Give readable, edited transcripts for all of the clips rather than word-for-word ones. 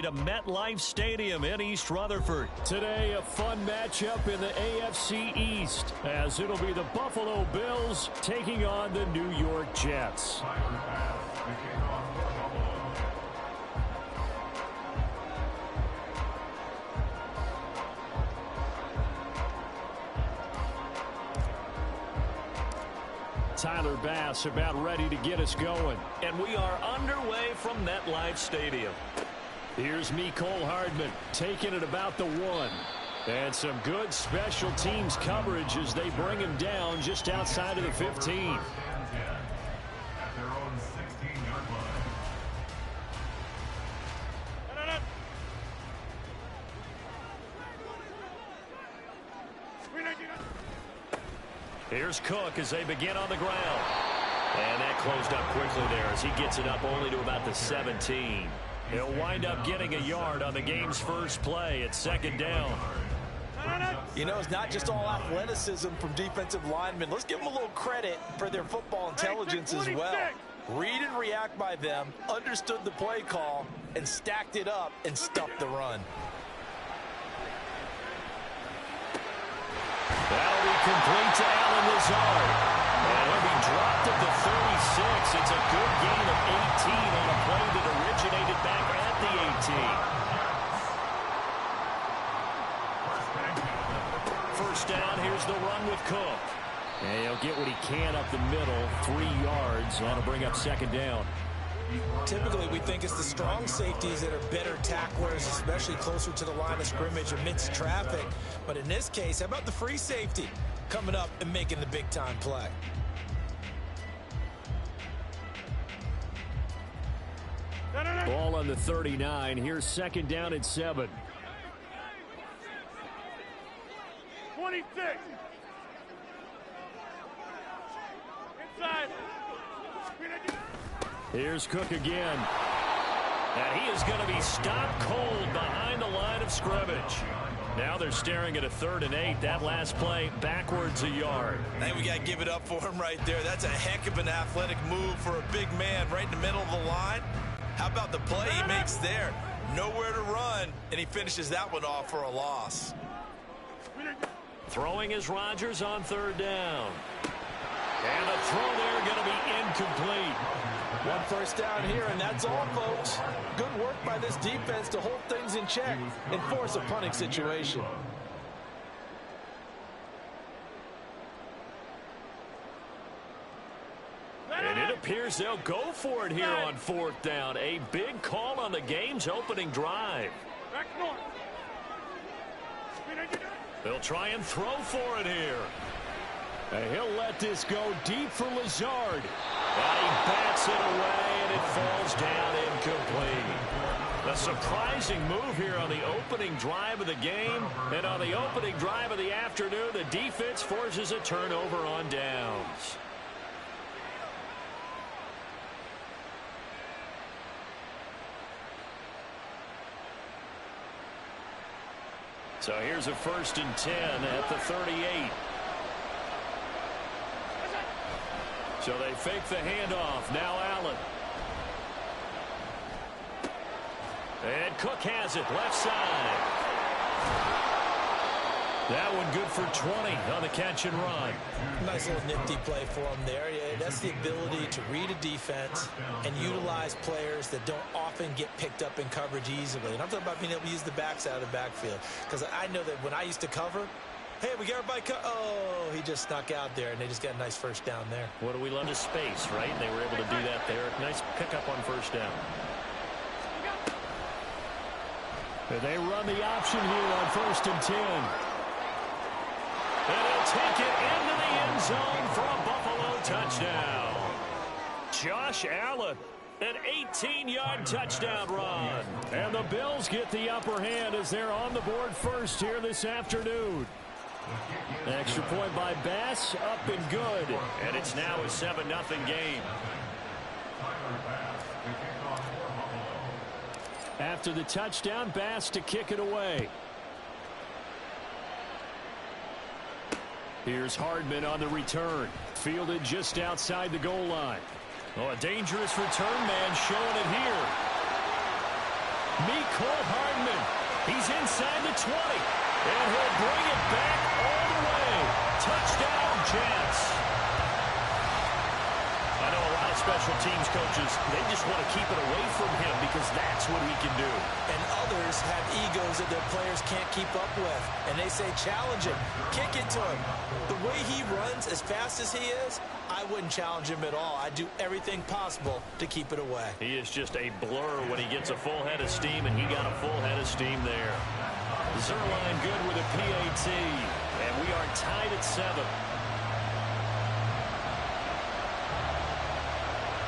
To MetLife Stadium in East Rutherford. Today, a fun matchup in the AFC East, as it'll be the Buffalo Bills taking on the New York Jets. Tyler Bass about ready to get us going. And we are underway from MetLife Stadium. Here's Mecole Hardman taking it about the 1. And some good special teams coverage as they bring him down just outside of the 15. Here's Cook as they begin on the ground. And that closed up quickly there as he gets it up only to about the 17. He'll wind up getting a yard on the game's first play at 2nd down. You know, it's not just all athleticism from defensive linemen. Let's give them a little credit for their football intelligence as well. Read and react by them, understood the play call, and stacked it up and stuffed the run. That'll be complete to Allen Lazard. And he'll be dropped at the 36. It's a good gain of 18 on a play that originated back at the 18. First down, here's the run with Cook. And he'll get what he can up the middle, 3 yards. That'll bring up 2nd down. Typically, we think it's the strong safeties that are better tacklers, especially closer to the line of scrimmage amidst traffic. But in this case, how about the free safety coming up and making the big-time play? Ball on the 39. Here's 2nd down and 7. 26. Inside. Here's Cook again. And he is going to be stopped cold behind the line of scrimmage. Now they're staring at a 3rd and 8. That last play backwards a yard. I think we got to give it up for him right there. That's a heck of an athletic move for a big man right in the middle of the line. How about the play he makes there? Nowhere to run, and he finishes that one off for a loss. Throwing is Rodgers on 3rd down. And the throw there going to be incomplete. 1 first down here, and that's all, folks. Good work by this defense to hold things in check and force a punting situation. And it appears they'll go for it here on 4th down. A big call on the game's opening drive. They'll try and throw for it here. And he'll let this go deep for Lazard. And he bats it away, and it falls down incomplete. A surprising move here on the opening drive of the game. And on the opening drive of the afternoon, the defense forces a turnover on downs. So here's a 1st and 10 at the 38. So they fake the handoff. Now Allen. And Cook has it left side. That one good for 20 on the catch and run. Nice little nifty play for him there. Yeah, that's the ability to read a defense and utilize players that don't often get picked up in coverage easily. And I'm talking about being able to use the backs out of the backfield. Because I know that when I used to cover, hey, we got everybody oh, he just snuck out there, and they just got a nice first down there. What do we love to space, right? And they were able to do that there. Nice pickup on first down. And they run the option here on 1st and 10. And he'll take it into the end zone for a Buffalo touchdown. Josh Allen, an 18-yard touchdown run. And the Bills get the upper hand as they're on the board first here this afternoon. Extra point by Bass, up and good. And it's now a 7-0 game. After the touchdown, Bass to kick it away. Here's Hardman on the return. Fielded just outside the goal line. Oh, a dangerous return man showing it here. Cole Hardman. He's inside the 20. And he'll bring it back all the way. Touchdown, Jets. I know a lot of special teams coaches, they just want to keep it away from him because that's what he can do. And others have egos that their players can't keep up with. And they say, challenge him, kick it to him. The way he runs as fast as he is, I wouldn't challenge him at all. I'd do everything possible to keep it away. He is just a blur when he gets a full head of steam, and he got a full head of steam there. Zerline good with a PAT, and we are tied at 7.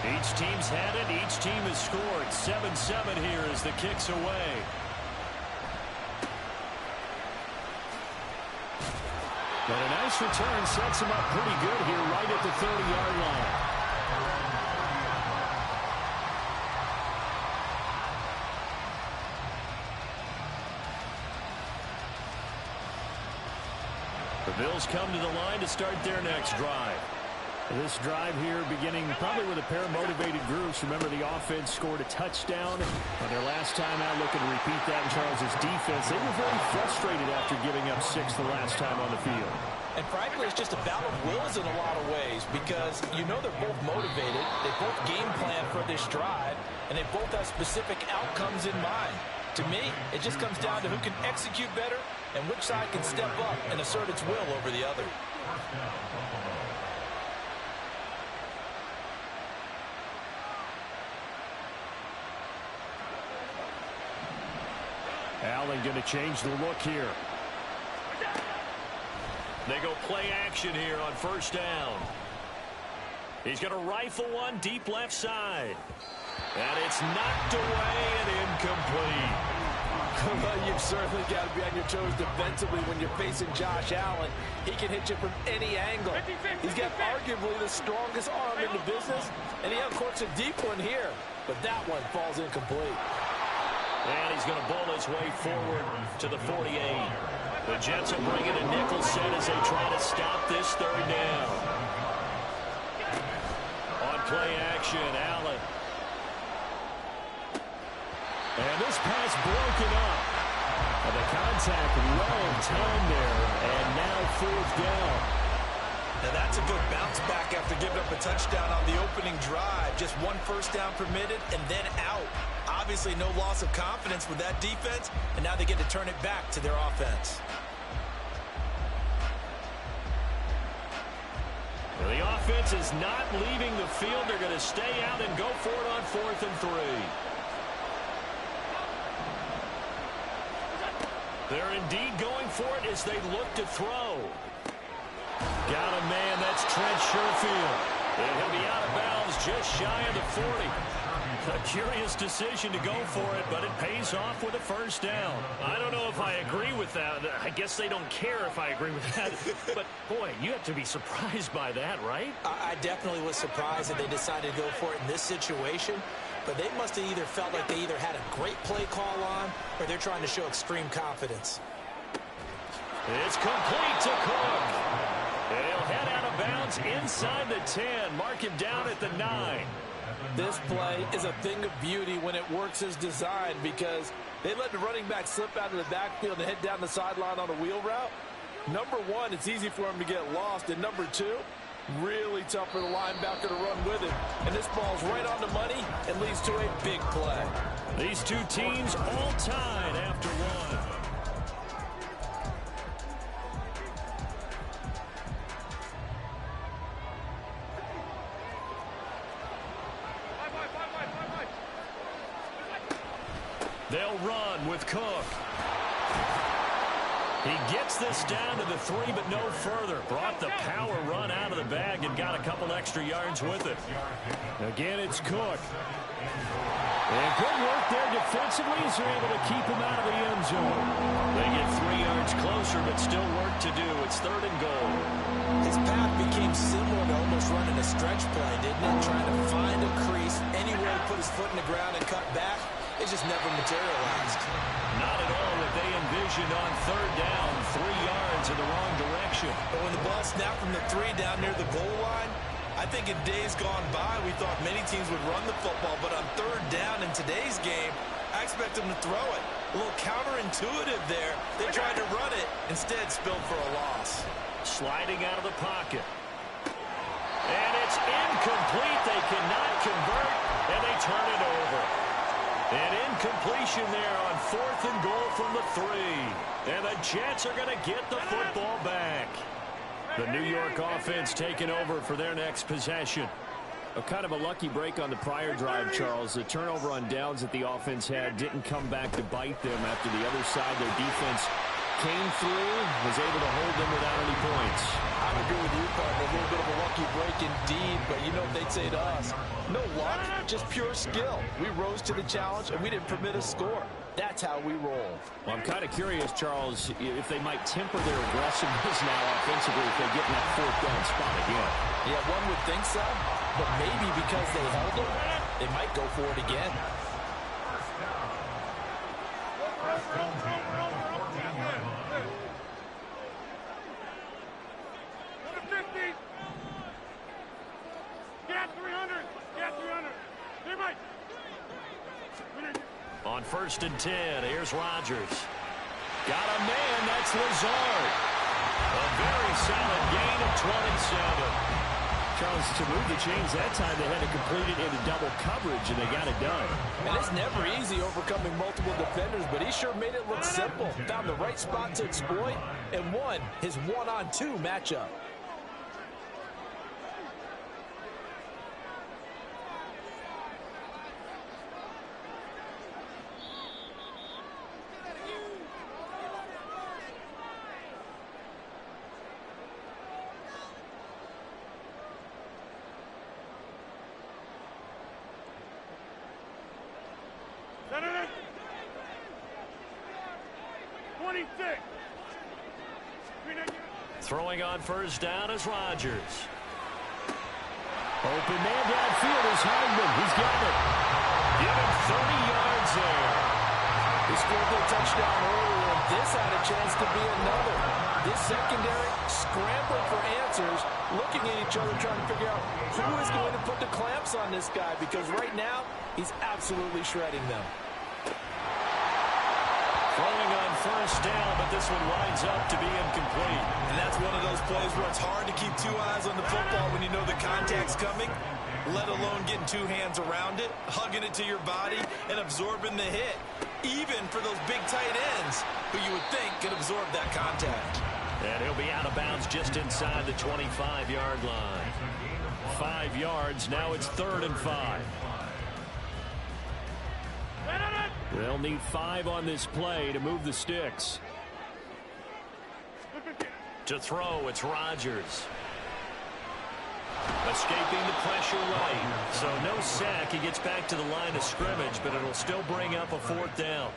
Each team's had it. Each team has scored. 7-7 here as the kick's away. But a nice return sets him up pretty good here right at the 30-yard line. The Bills come to the line to start their next drive. This drive here beginning probably with a pair of motivated groups. Remember, the offense scored a touchdown on their last time out, looking to repeat that in Charles' defense. They were very frustrated after giving up 6 the last time on the field. And frankly, it's just a battle of wills in a lot of ways because you know they're both motivated. They both game plan for this drive, and they both have specific outcomes in mind. To me, it just comes down to who can execute better and which side can step up and assert its will over the other. Allen going to change the look here. They go play action here on first down. He's going to rifle one deep left side. And it's knocked away and incomplete. Well, you've certainly got to be on your toes defensively when you're facing Josh Allen. He can hit you from any angle. He's got arguably the strongest arm in the business, and he uncorks a deep one here. But that one falls incomplete. And he's going to bowl his way forward to the 48. The Jets will bring in a nickel set as they try to stop this third down. On play action, Allen. And this pass broken up. And the contact well timed there. And now 4th down. Now that's a good bounce back after giving up a touchdown on the opening drive. Just one first down permitted and then out. Obviously no loss of confidence with that defense, and now they get to turn it back to their offense. Well, the offense is not leaving the field. They're going to stay out and go for it on 4th and 3. They're indeed going for it as they look to throw. Got a man, that's Trent Sherfield. And he'll be out of bounds just shy of the 40. A curious decision to go for it, but it pays off with a first down. I don't know if I agree with that. I guess they don't care if I agree with that. But, boy, you have to be surprised by that, right? I definitely was surprised that they decided to go for it in this situation. But they must have either felt like they either had a great play call on or they're trying to show extreme confidence. It's complete to Cook. And he'll head out of bounds inside the 10. Mark him down at the 9. This play is a thing of beauty when it works as designed because they let the running back slip out of the backfield and head down the sideline on a wheel route. Number one, it's easy for him to get lost. And number two, really tough for the linebacker to run with it. And this ball's right on the money and leads to a big play. These two teams all tied after one. They'll run with Cook. He gets this down to the 3, but no further. Brought the power run out of the bag and got a couple extra yards with it. Again, it's Cook. And good work there defensively as they're able to keep him out of the end zone. They get 3 yards closer, but still work to do. It's 3rd and goal. His path became similar to almost running a stretch play, didn't it? Trying to find a crease, anywhere to put his foot in the ground and cut back. It just never materialized. Not at all what they envisioned on 3rd down. 3 yards in the wrong direction. But when the ball snapped from the 3 down near the goal line, I think in days gone by, we thought many teams would run the football. But on 3rd down in today's game, I expect them to throw it. A little counterintuitive there. They tried to run it, instead spilled for a loss. Sliding out of the pocket. And it's incomplete. They cannot convert, and they turn it over. An incompletion there on 4th and goal from the 3. And the Jets are going to get the football back. The New York offense taking over for their next possession. A kind of a lucky break on the prior drive, Charles. The turnover on downs that the offense had didn't come back to bite them after the other side. Their defense came through, was able to hold them without any points. I would agree with you, partner. A little bit of a lucky break indeed, but you know what they'd say to us? No luck, just pure skill. We rose to the challenge, and we didn't permit a score. That's how we roll. Well, I'm kind of curious, Charles, if they might temper their aggressiveness now offensively if they get in that 4th down spot again. Yeah, one would think so, but maybe because they held them, they might go for it again. On 1st and 10, here's Rodgers. Got a man, that's Lazard. A very solid gain of 27. Charles, to move the chains that time, they had to complete it into double coverage, and they got it done. And it's never easy overcoming multiple defenders, but he sure made it look simple. Found the right spot to exploit and won his 1-on-2 matchup. Throwing on 1st down is Rodgers. Open man downfield is Hardman. He's got it. Give him 30 yards there. He scored their touchdown earlier, and this had a chance to be another. This secondary scrambling for answers, looking at each other, trying to figure out who is going to put the clamps on this guy, because right now, he's absolutely shredding them. Throwing on 1st down, but this one winds up to be incomplete. And that's one of those plays where it's hard to keep 2 eyes on the football when you know the contact's coming, let alone getting 2 hands around it, hugging it to your body, and absorbing the hit, even for those big tight ends who you would think could absorb that contact. And he'll be out of bounds just inside the 25-yard line. 5 yards, now it's 3rd and 5. They'll need 5 on this play to move the sticks. To throw, it's Rodgers. Escaping the pressure right. So no sack. He gets back to the line of scrimmage, but it'll still bring up a 4th down.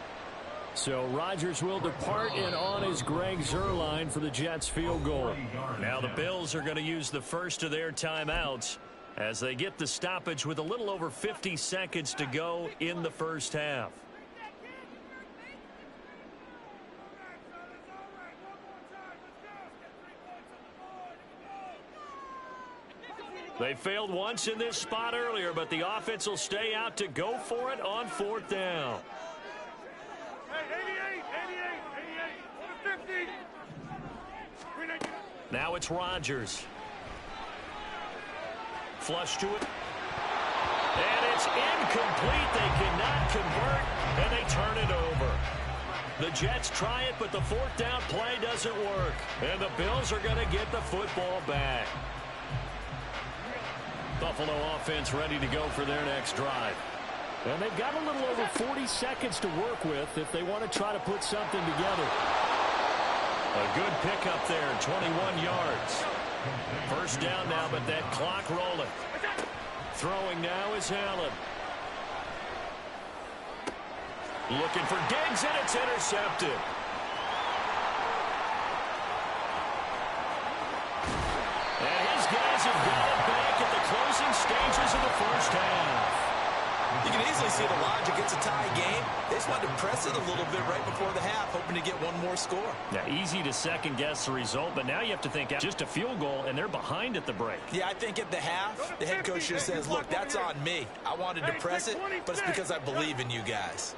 So Rodgers will depart, and on is Greg Zuerlein for the Jets field goal. Now the Bills are going to use the first of their timeouts as they get the stoppage with a little over 50 seconds to go in the first half. They failed once in this spot earlier, but the offense will stay out to go for it on 4th down. Now it's Rodgers. Flush to it. And it's incomplete. They cannot convert, and they turn it over. The Jets try it, but the 4th down play doesn't work. And the Bills are going to get the football back. Buffalo offense ready to go for their next drive. And they've got a little over 40 seconds to work with if they want to try to put something together. A good pickup there, 21 yards. 1st down now, but that clock rolling. Throwing now is Allen. Looking for Diggs, and it's intercepted. And his guys have got it back at the closing stages of the first half. You can easily see the logic. It's a tie game. They just wanted to press it a little bit right before the half, hoping to get one more score. Yeah, easy to second-guess the result, but now you have to think just a field goal, and they're behind at the break. Yeah, I think at the half, the head coach just says, look, that's on me. I wanted to press it, but it's because I believe in you guys.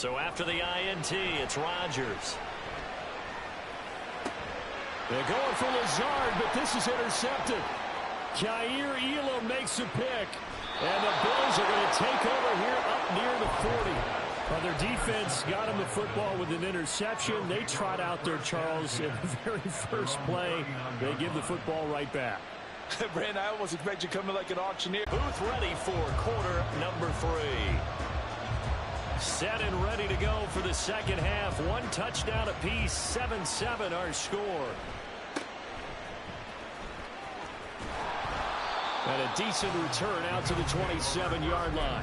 So after the INT, it's Rodgers. They're going for Lazard, but this is intercepted. Kaiir Elam makes a pick. And the Bills are going to take over here up near the 40. Well, their defense got him the football with an interception. They trot out there, Charles, in the very first play. They give the football right back. Brandon, I almost expect you to come in like an auctioneer. Booth ready for quarter number 3. Set and ready to go for the second half. 1 touchdown apiece, 7-7 our score. And a decent return out to the 27-yard line.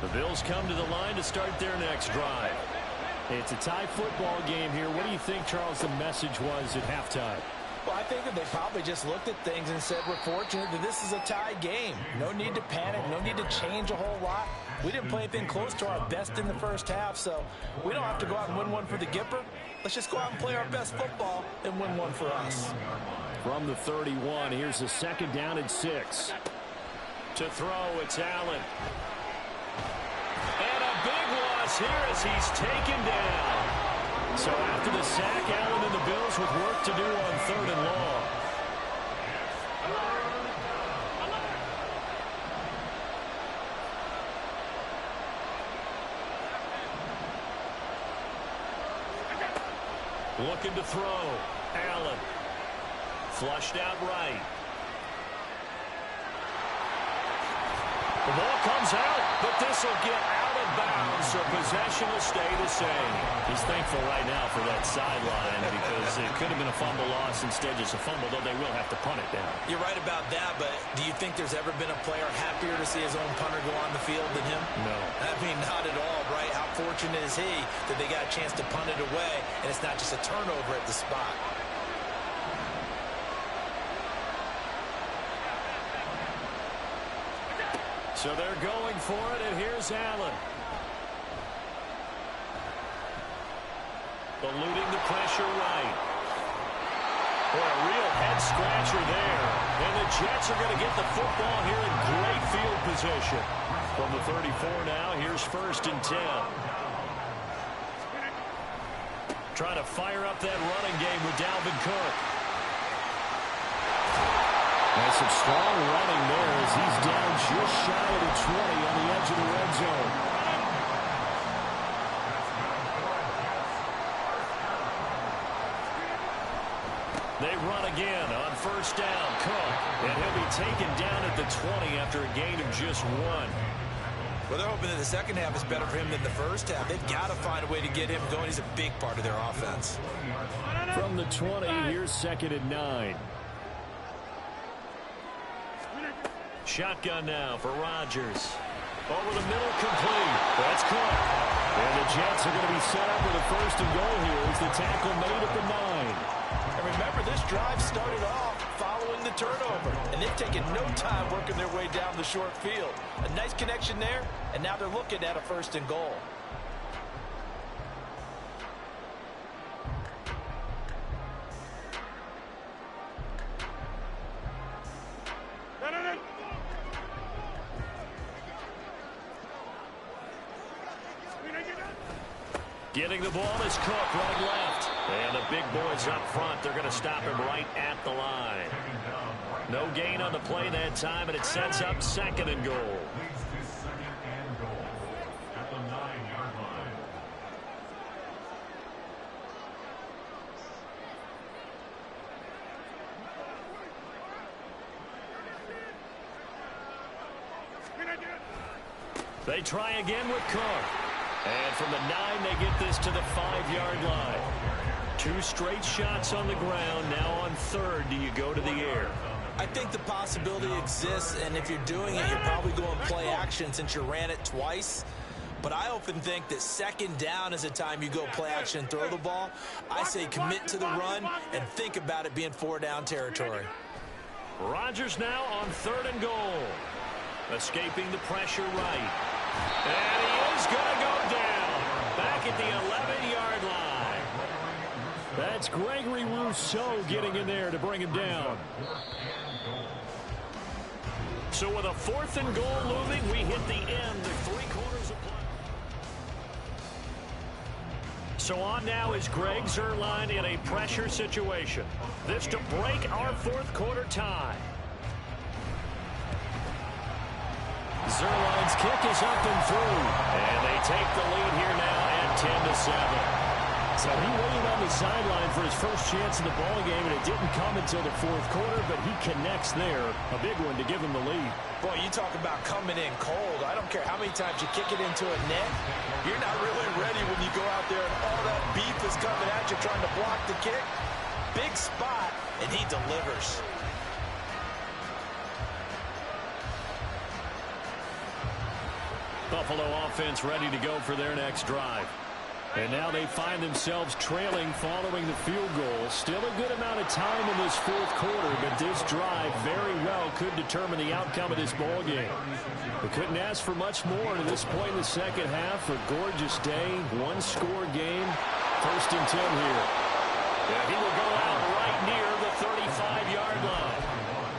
The Bills come to the line to start their next drive. It's a tie football game here. What do you think, Charles, the message was at halftime? Well, I think that they probably just looked at things and said, we're fortunate that this is a tie game. No need to panic. No need to change a whole lot. We didn't play anything close to our best in the first half, so we don't have to go out and win one for the Gipper. Let's just go out and play our best football and win one for us. From the 31, here's a second down and 6. To throw, it's Allen. And a big loss here as he's taken down. So after the sack, Allen and the Bills with work to do on 3rd and long. Looking to throw. Allen. Flushed out right. The ball comes out, but this will get out of bounds, so possession will stay the same. He's thankful right now for that sideline because it could have been a fumble loss. Instead, just a fumble, though they will have to punt it down. You're right about that, but do you think there's ever been a player happier to see his own punter go on the field than him? No. I mean, not at all, right? How fortunate is he that they got a chance to punt it away, and it's not just a turnover at the spot. So they're going for it, and here's Allen. Eluding the pressure right. Boy, a real head-scratcher there. And the Jets are going to get the football here in great field position. From the 34 now, here's 1st and 10. Trying to fire up that running game with Dalvin Cook. And some strong running there as he's down just shy of the 20 on the edge of the red zone. They run again on 1st down. Cook. And he'll be taken down at the 20 after a gain of just 1. Well, they're hoping that the second half is better for him than the first half. They've got to find a way to get him going. He's a big part of their offense. From the 20, here's 2nd and 9. Shotgun now for Rodgers. Over the middle, complete. That's Cook. And the Jets are going to be set up with a 1st and goal here as the tackle made at the 9. And remember, this drive started off following the turnover, and they've taken no time working their way down the short field. A nice connection there, and now they're looking at a 1st and goal. Getting the ball is Cook running left. And the big boys up front, they're going to stop him right at the line. No gain on the play that time, and it sets up 2nd and goal. They try again with Cook. And from the 9, they get this to the 5-yard line. 2 straight shots on the ground. Now on 3rd, do you go to the air? I think the possibility exists, and if you're doing it, you're probably going play action since you ran it twice. But I often think that 2nd down is the time you go play action and throw the ball. I say commit to the run and think about it being 4-down territory. Rodgers now on 3rd and goal. Escaping the pressure right. And he is going to go down. Back at the 11-yard line. That's Gregory Rousseau getting in there to bring him down. So with a 4th and goal looming, we hit the end of 3 quarters of play. So on now is Greg Zuerlein in a pressure situation. This to break our 4th quarter tie. Zuerlein's kick is up and through. And they take the lead here now at 10-7. So he waited on the sideline for his first chance in the ballgame, and it didn't come until the 4th quarter, but he connects there. A big one to give him the lead. Boy, you talk about coming in cold. I don't care how many times you kick it into a net. You're not really ready when you go out there and all that beef is coming at you trying to block the kick. Big spot, and he delivers. Buffalo offense ready to go for their next drive. And now they find themselves trailing following the field goal. Still a good amount of time in this 4th quarter, but this drive very well could determine the outcome of this ball game. We couldn't ask for much more to this point in the second half. A gorgeous day, 1-score game. 1st and 10 here. Yeah, he will go out right near the 35-yard line.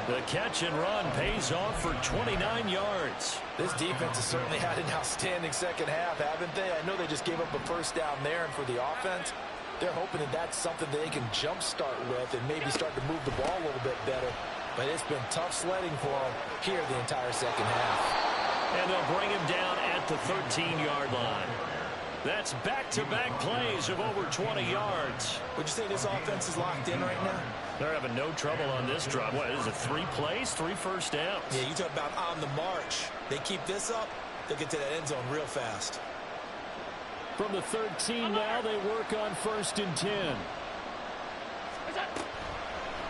The catch and run pays off for 29 yards. This defense has certainly had an outstanding second half, haven't they? I know they just gave up a first down there, and for the offense, they're hoping that that's something that they can jumpstart with and maybe start to move the ball a little bit better. But it's been tough sledding for them here the entire second half. And they'll bring him down at the 13-yard line. That's back-to-back plays of over 20 yards. Would you say this offense is locked in right now? They're having no trouble on this drive. What is it, 3 plays, 3 first downs? Yeah, you talk about on the march. They keep this up, they'll get to that end zone real fast. From the 13 now, they work on 1st and 10.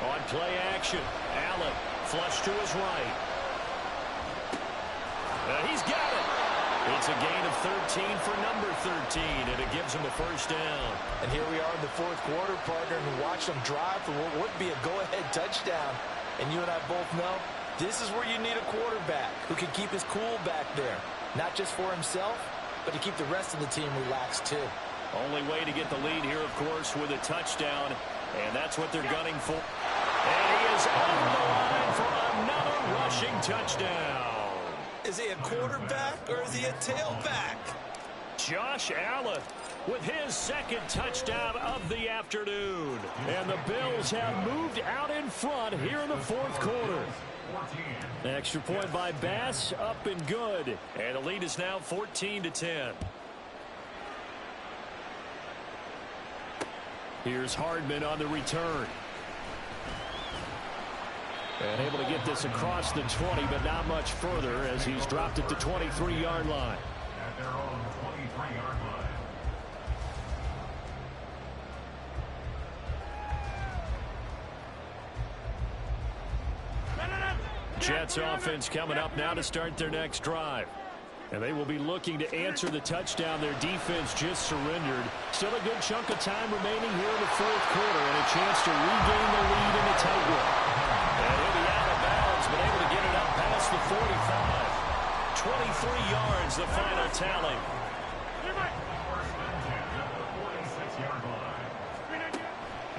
On play action, Allen flush to his right. He's got it. It's a gain of 13 for number 13, and it gives him a first down. And here we are in the 4th quarter, partner, and watch them drive for what would be a go-ahead touchdown. And you and I both know this is where you need a quarterback who can keep his cool back there. Not just for himself, but to keep the rest of the team relaxed too. Only way to get the lead here, of course, with a touchdown, and that's what they're gunning for. And he is on the line for another rushing touchdown. Is he a quarterback or is he a tailback? Josh Allen with his 2nd touchdown of the afternoon. And the Bills have moved out in front here in the 4th quarter. Extra point by Bass, up and good. And the lead is now 14-10. Here's Hardman on the return. And able to get this across the 20, but not much further as he's dropped at the 23-yard line. Jets offense coming up now to start their next drive. And they will be looking to answer the touchdown their defense just surrendered. Still a good chunk of time remaining here in the 4th quarter and a chance to regain the lead in the tightrope. And he'll be out of bounds, but able to get it up past the 45. 23 yards, the final tally.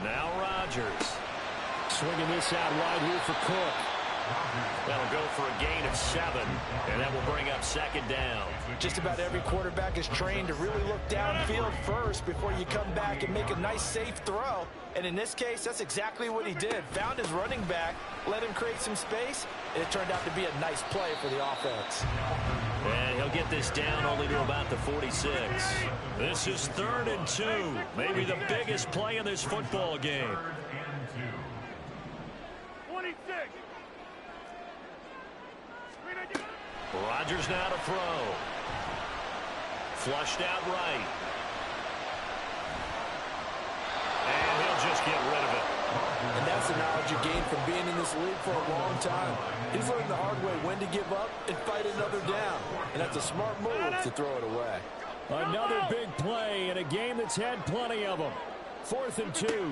Now Rodgers. Swinging this out wide here for Cook. That'll go for a gain of 7, and that will bring up 2nd down. Just about every quarterback is trained to really look downfield first before you come back and make a nice, safe throw. And in this case, that's exactly what he did. Found his running back, let him create some space, and it turned out to be a nice play for the offense. And he'll get this down only to about the 46. This is 3rd and 2, maybe the biggest play in this football game. 26. Rodgers now to throw. Flushed out right. And he'll just get rid of it. And that's the knowledge you gain from being in this league for a long time. He's learned the hard way when to give up and fight another down. And that's a smart move to throw it away. Another big play in a game that's had plenty of them. 4th and 2.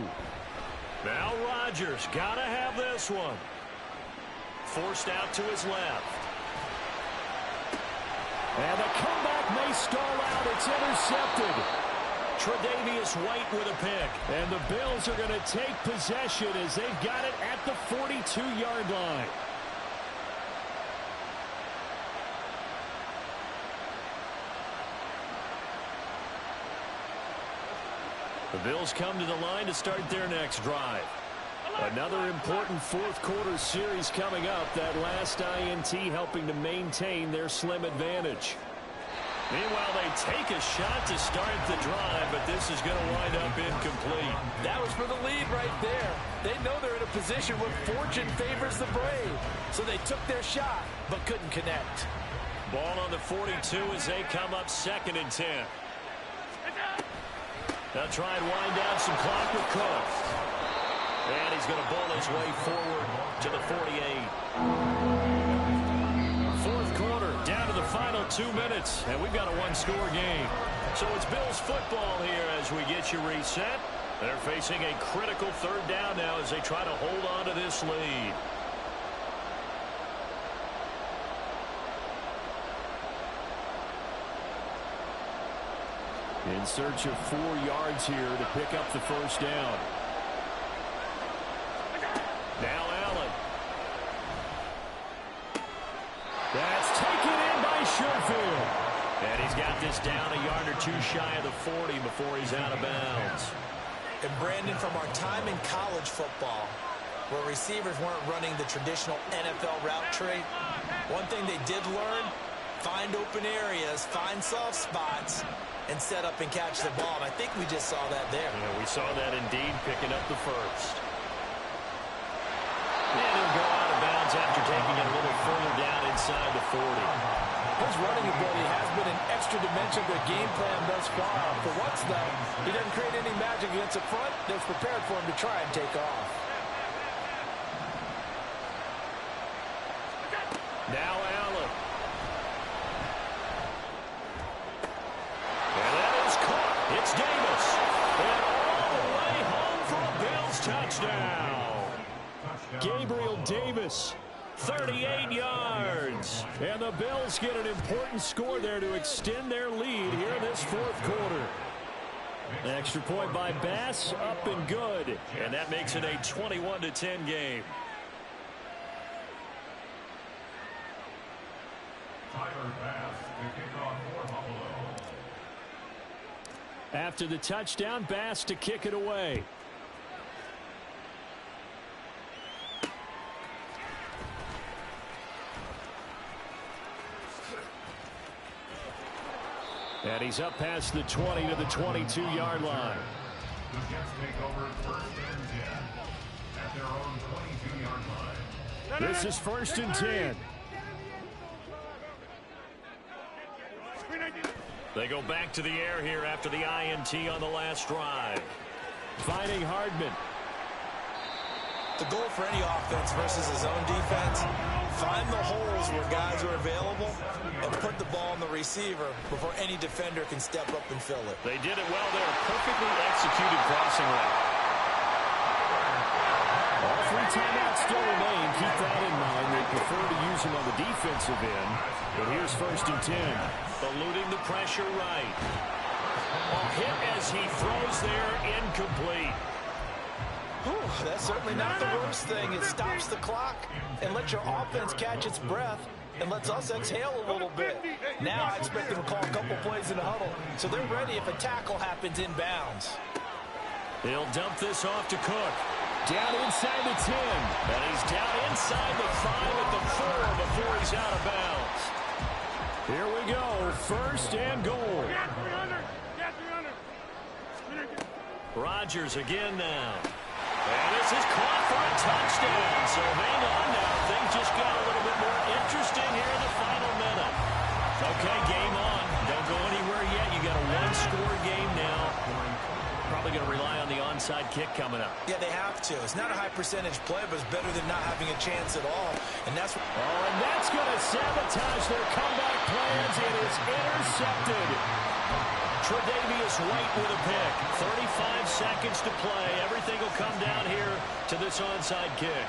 Now Rodgers got to have this one. Forced out to his left. And the comeback may stall out. It's intercepted. Tre'Davious White with a pick. And the Bills are going to take possession as they've got it at the 42-yard line. The Bills come to the line to start their next drive. Another important fourth-quarter series coming up. That last INT helping to maintain their slim advantage. Meanwhile, they take a shot to start the drive, but this is going to wind up incomplete. That was for the lead right there. They know they're in a position where fortune favors the brave. So they took their shot, but couldn't connect. Ball on the 42 as they come up 2nd and 10. They'll try and wind down some clock with Cook. And he's going to ball his way forward to the 48. Fourth quarter, down to the final 2 minutes, and we've got a one-score game. So it's Bills football here as we get you reset. They're facing a critical 3rd down now as they try to hold on to this lead. In search of 4 yards here to pick up the first down. Now Allen. That's taken in by Sherfield. And he's got this down a yard or 2 shy of the 40 before he's out of bounds. And Brandon, from our time in college football, where receivers weren't running the traditional NFL route tree, one thing they did learn, find open areas, find soft spots, and set up and catch the ball. And I think we just saw that there. Yeah, we saw that indeed, picking up the first. And he'll go out of bounds after taking it a little further down inside the 40. His running ability has been an extra dimension of their game plan thus far. For once, though, he doesn't create any magic against the front. They're prepared for him to try and take off. Now Allen. And that is caught. It's Davis. And all the way home for a Bills touchdown. Gabriel Davis, 38 yards. And the Bills get an important score there to extend their lead here in this fourth quarter. An extra point by Bass, up and good. And that makes it a 21-10 game. After the touchdown, Bass to kick it away. And he's up past the 20 to the 22-yard line. The Jets take over 1st and 10 at their own 22-yard line. This is 1st and 10. They go back to the air here after the INT on the last drive. Finding Hardman. The goal for any offense versus a zone defense, find the holes where guys are available and put the ball on the receiver before any defender can step up and fill it. They did it well there. Perfectly executed crossing route. All 3 timeouts still remain. Keep that in mind. They prefer to use them on the defensive end. But here's 1st and 10. Eluding the pressure right. A hit as he throws there, incomplete. Whew, that's certainly not the worst thing. It stops the clock and lets your offense catch its breath and lets us exhale a little bit. Now I expect them to call a couple plays in the huddle, so they're ready if a tackle happens inbounds. He'll dump this off to Cook. Down inside the 10. And he's down inside the 5 at the 4 before he's out of bounds. Here we go. 1st and goal. Rodgers again now. And this is caught for a touchdown. So hang on now. Things just got a little bit more interesting here in the final minute. Okay, game on. Don't go anywhere yet. You got a one-score game now. Probably going to rely on the onside kick coming up. Yeah, they have to. It's not a high percentage play, but it's better than not having a chance at all. And that's what... Oh, and that's going to sabotage their comeback plans. It is intercepted. Tre'Davious White with a pick. 35 seconds to play. Everything will come down here to this onside kick.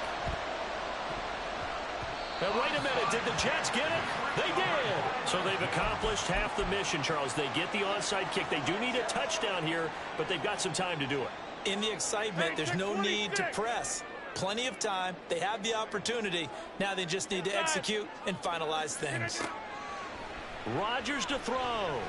And wait a minute, did the Jets get it? They did. So they've accomplished half the mission, Charles. They get the onside kick. They do need a touchdown here, but they've got some time to do it. In the excitement, there's no need to press. Plenty of time. They have the opportunity. Now they just need to execute and finalize things. Rodgers to throw.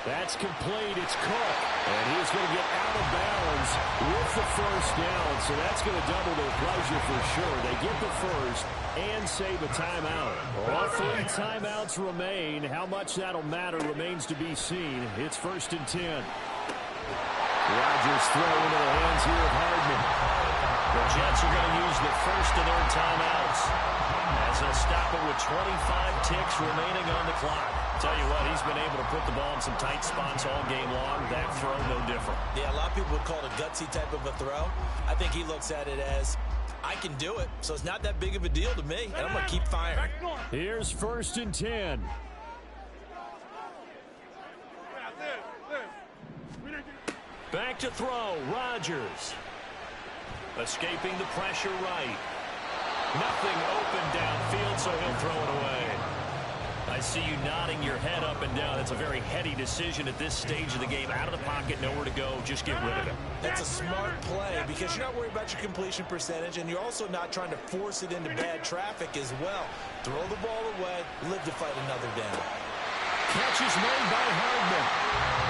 That's complete. It's Cook. And he's going to get out of bounds with the first down. So that's going to double their pleasure for sure. They get the first and save a timeout. All 3 timeouts remain. How much that'll matter remains to be seen. It's 1st and 10. Rodgers throw into the hands here of Hardman. The Jets are going to use the first of their timeouts as they'll stop it with 25 ticks remaining on the clock. Tell you what, he's been able to put the ball in some tight spots all game long. That throw, no different. Yeah, a lot of people would call it a gutsy type of a throw. I think he looks at it as, I can do it, so it's not that big of a deal to me, and I'm going to keep firing. Here's 1st and 10. Back to throw, Rodgers. Escaping the pressure right. Nothing open downfield, so he'll throw it away. I see you nodding your head up and down. It's a very heady decision at this stage of the game. Out of the pocket, nowhere to go. Just get rid of it. That's a smart play because you're not worried about your completion percentage, and you're also not trying to force it into bad traffic as well. Throw the ball away, live to fight another down. Catch is made by Hardman.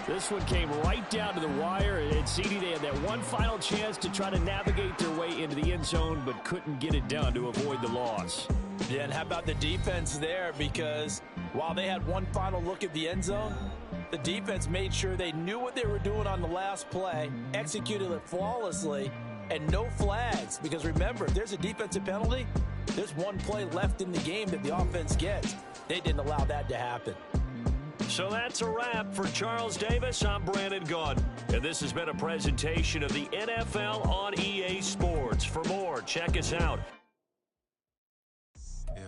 This one came right down to the wire, and CD, they had that one final chance to try to navigate their way into the end zone, but couldn't get it done to avoid the loss. Yeah, and how about the defense there? Because while they had one final look at the end zone, the defense made sure they knew what they were doing on the last play, executed it flawlessly, and no flags. Because remember, if there's a defensive penalty, there's one play left in the game that the offense gets. They didn't allow that to happen. So that's a wrap for Charles Davis. I'm Brandon Gaudin, and this has been a presentation of the NFL on EA Sports. For more, check us out. Yeah,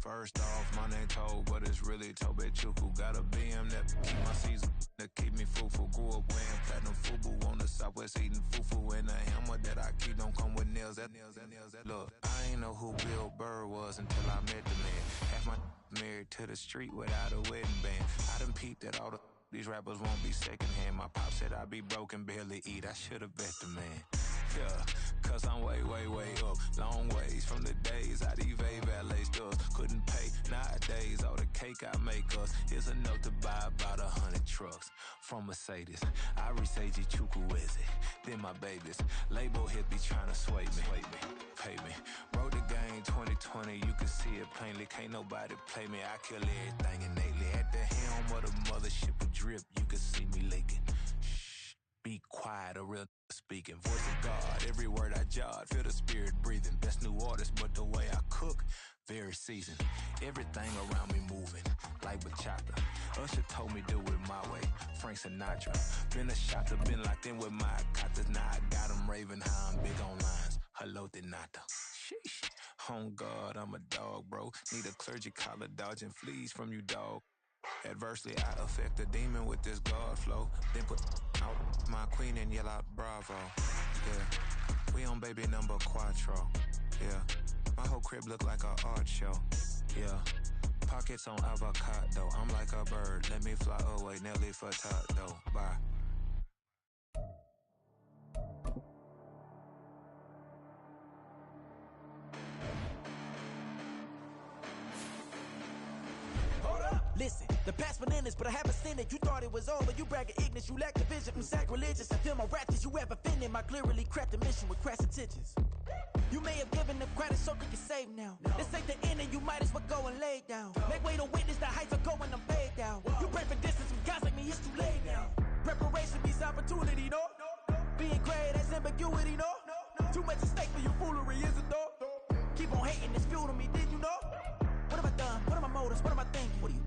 first off, my name Toad, but it's really Tobe Chuku. Got a BM that keep my season, that keep me fruitful. Grew up wearing platinum FUBU on the Southwest, eating fufu, and a hammer that I keep don't come with nails. Look, I ain't know who Bill Burr was until I met the man. Half my married to the street without a wedding band. I done peeped that all these rappers won't be secondhand. My pop said I'd be broke and barely eat. I should've bet the man. Yeah, cause I'm way up. Long ways from the days I evade valet stores. Couldn't pay nowadays. All the cake I make us is enough to buy about 100 trucks. From Mercedes, I resage Chukwueze. Then my babies, label hit be trying to sway me. Pay me. Wrote the game 2020, you can see it plainly. Can't nobody play me. I kill everything innately. At the helm of the mothership of drip, you can see me leaking. Shh, be quiet, a real speaking. Voice of God, every word I jot. Feel the spirit breathing. Best new artist, but the way I cook, very seasoned. Everything around me moving, like bachata. Usher told me do it my way. Frank Sinatra. Been a shotter, been locked in with my katas. Now I got them raving how I'm big on lines. Hello, Denata. Sheesh. On God, I'm a dog, bro. Need a clergy collar, dodging fleas from you, dog. Adversely, I affect a demon with this God flow. Then put out my queen and yell out bravo. Yeah, we on baby number quattro. Yeah, my whole crib look like a art show. Yeah, pockets on avocado. I'm like a bird, let me fly away. Nelly Furtado, bye. Listen, the past bananas, but I haven't seen it. You thought it was over, you bragging ignorance, you lack the vision. I'm sacrilegious, I feel my wrath as you ever offended. My clearly crafted mission with crass intentions. You may have given the credit so you can save now. This ain't the end and you might as well go and lay down. Make way to witness the heights are going, I'm paid down. You pray for distance with guys like me, it's too late now. Preparation beats opportunity, no? Being great, that's ambiguity, no? Too much at stake for your foolery, is it though? Keep on hating, it's fuel to me, did you know? What have I done? What are my motives? What am I thinking? What are you